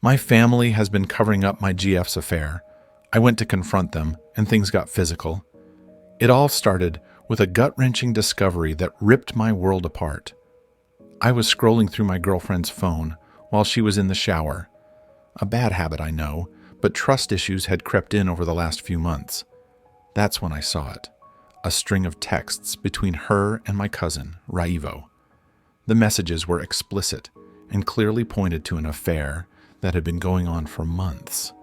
My family has been covering up my GF's affair. I went to confront them, and things got physical. It all started with a gut-wrenching discovery that ripped my world apart. I was scrolling through my girlfriend's phone while she was in the shower. A bad habit, I know, but trust issues had crept in over the last few months. That's when I saw it. A string of texts between her and my cousin, Raivo. The messages were explicit and clearly pointed to an affair that had been going on for months.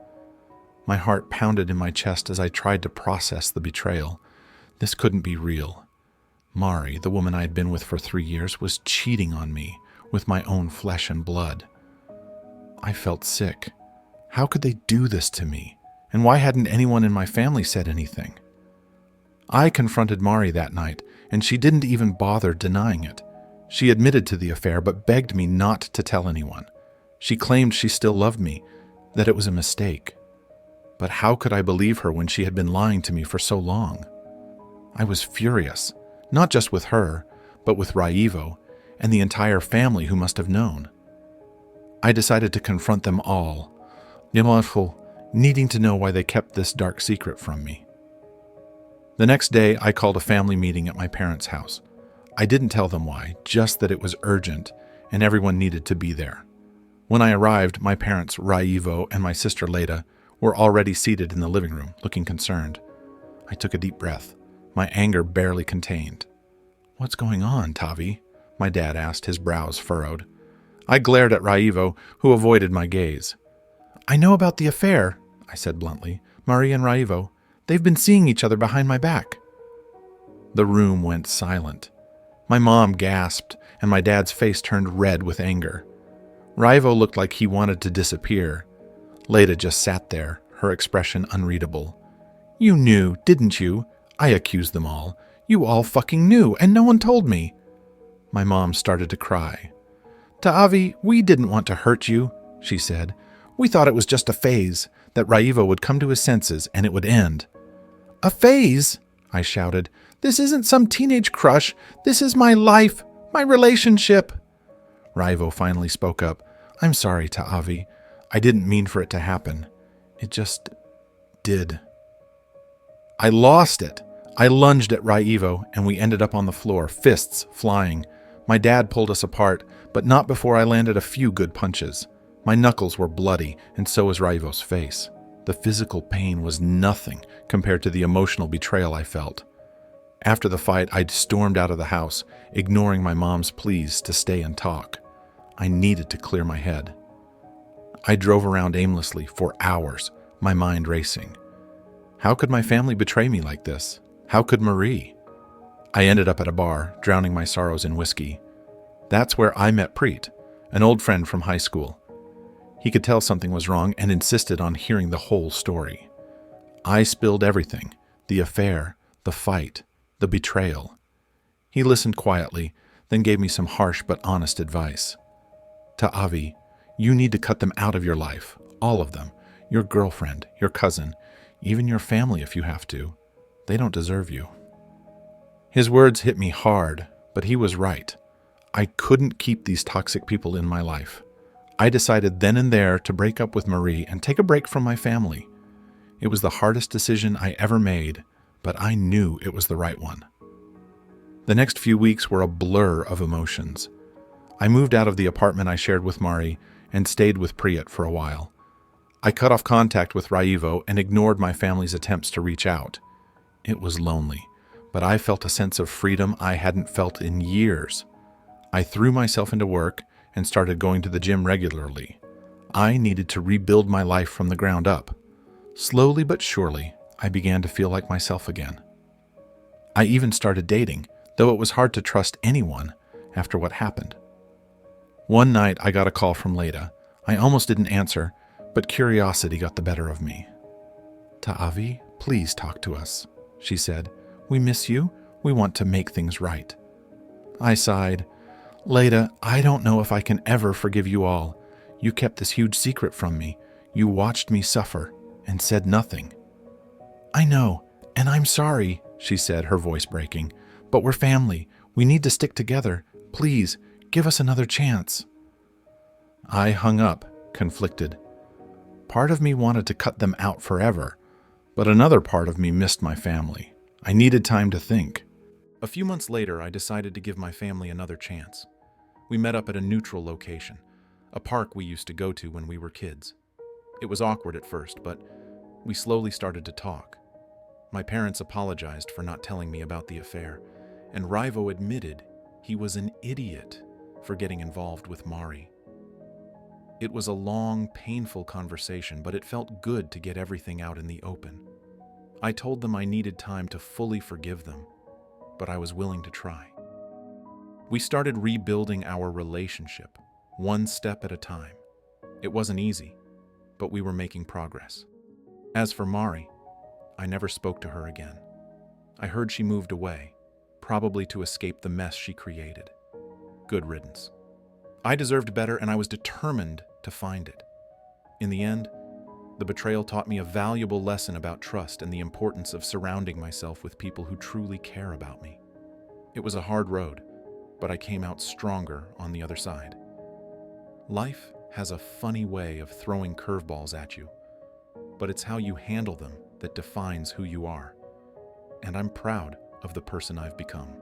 My heart pounded in my chest as I tried to process the betrayal. This couldn't be real. Mari, the woman I had been with for 3 years, was cheating on me with my own flesh and blood. I felt sick. How could they do this to me? And why hadn't anyone in my family said anything? I confronted Mari that night, and she didn't even bother denying it. She admitted to the affair, but begged me not to tell anyone. She claimed she still loved me, that it was a mistake. But how could I believe her when she had been lying to me for so long? I was furious, not just with her, but with Raivo and the entire family who must have known. I decided to confront them all, needing to know why they kept this dark secret from me. The next day, I called a family meeting at my parents' house. I didn't tell them why, just that it was urgent and everyone needed to be there. When I arrived, my parents, Raivo, and my sister Leda, were already seated in the living room, looking concerned. I took a deep breath, my anger barely contained. "What's going on, Tavi?" my dad asked, his brows furrowed. I glared at Raivo, who avoided my gaze. "I know about the affair," I said bluntly. "Mari and Raivo, they've been seeing each other behind my back." The room went silent. My mom gasped, and my dad's face turned red with anger. Raivo looked like he wanted to disappear. Leda just sat there, her expression unreadable. "You knew, didn't you? I accused them all. You all fucking knew, and no one told me." My mom started to cry. "Ta'avi, we didn't want to hurt you," she said. "We thought it was just a phase, that Raivo would come to his senses and it would end." "A phase?" I shouted. "This isn't some teenage crush. This is my life, my relationship." Raivo finally spoke up. "I'm sorry, Ta'avi. I didn't mean for it to happen. It just did." I lost it. I lunged at Raivo, and we ended up on the floor, fists flying. My dad pulled us apart, but not before I landed a few good punches. My knuckles were bloody, and so was Raivo's face. The physical pain was nothing compared to the emotional betrayal I felt. After the fight, I stormed out of the house, ignoring my mom's pleas to stay and talk. I needed to clear my head. I drove around aimlessly for hours, my mind racing. How could my family betray me like this? How could Marie? I ended up at a bar, drowning my sorrows in whiskey. That's where I met Preet, an old friend from high school. He could tell something was wrong and insisted on hearing the whole story. I spilled everything, the affair, the fight, the betrayal. He listened quietly, then gave me some harsh but honest advice. "Ta'avi, you need to cut them out of your life, all of them, your girlfriend, your cousin, even your family if you have to. They don't deserve you." His words hit me hard, but he was right. I couldn't keep these toxic people in my life. I decided then and there to break up with Marie and take a break from my family. It was the hardest decision I ever made, but I knew it was the right one. The next few weeks were a blur of emotions. I moved out of the apartment I shared with Mari and stayed with Priyat for a while. I cut off contact with Raivo and ignored my family's attempts to reach out. It was lonely, but I felt a sense of freedom I hadn't felt in years. I threw myself into work and started going to the gym regularly. I needed to rebuild my life from the ground up. Slowly but surely, I began to feel like myself again. I even started dating, though it was hard to trust anyone after what happened. One night, I got a call from Leda. I almost didn't answer, but curiosity got the better of me. "Ta'avi, please talk to us," she said. "We miss you. We want to make things right." I sighed. "Leda, I don't know if I can ever forgive you all. You kept this huge secret from me. You watched me suffer and said nothing." "I know, and I'm sorry," she said, her voice breaking. "But we're family. We need to stick together. Please, give us another chance." I hung up, conflicted. Part of me wanted to cut them out forever, but another part of me missed my family. I needed time to think. A few months later, I decided to give my family another chance. We met up at a neutral location, a park we used to go to when we were kids. It was awkward at first, but we slowly started to talk. My parents apologized for not telling me about the affair, and Rivo admitted he was an idiot for getting involved with Mari. It was a long, painful conversation, but it felt good to get everything out in the open. I told them I needed time to fully forgive them, but I was willing to try. We started rebuilding our relationship, one step at a time. It wasn't easy, but we were making progress. As for Mari, I never spoke to her again. I heard she moved away, probably to escape the mess she created. Good riddance. I deserved better, and I was determined to find it. In the end, the betrayal taught me a valuable lesson about trust and the importance of surrounding myself with people who truly care about me. It was a hard road, but I came out stronger on the other side. Life has a funny way of throwing curveballs at you, but it's how you handle them that defines who you are. And I'm proud of the person I've become.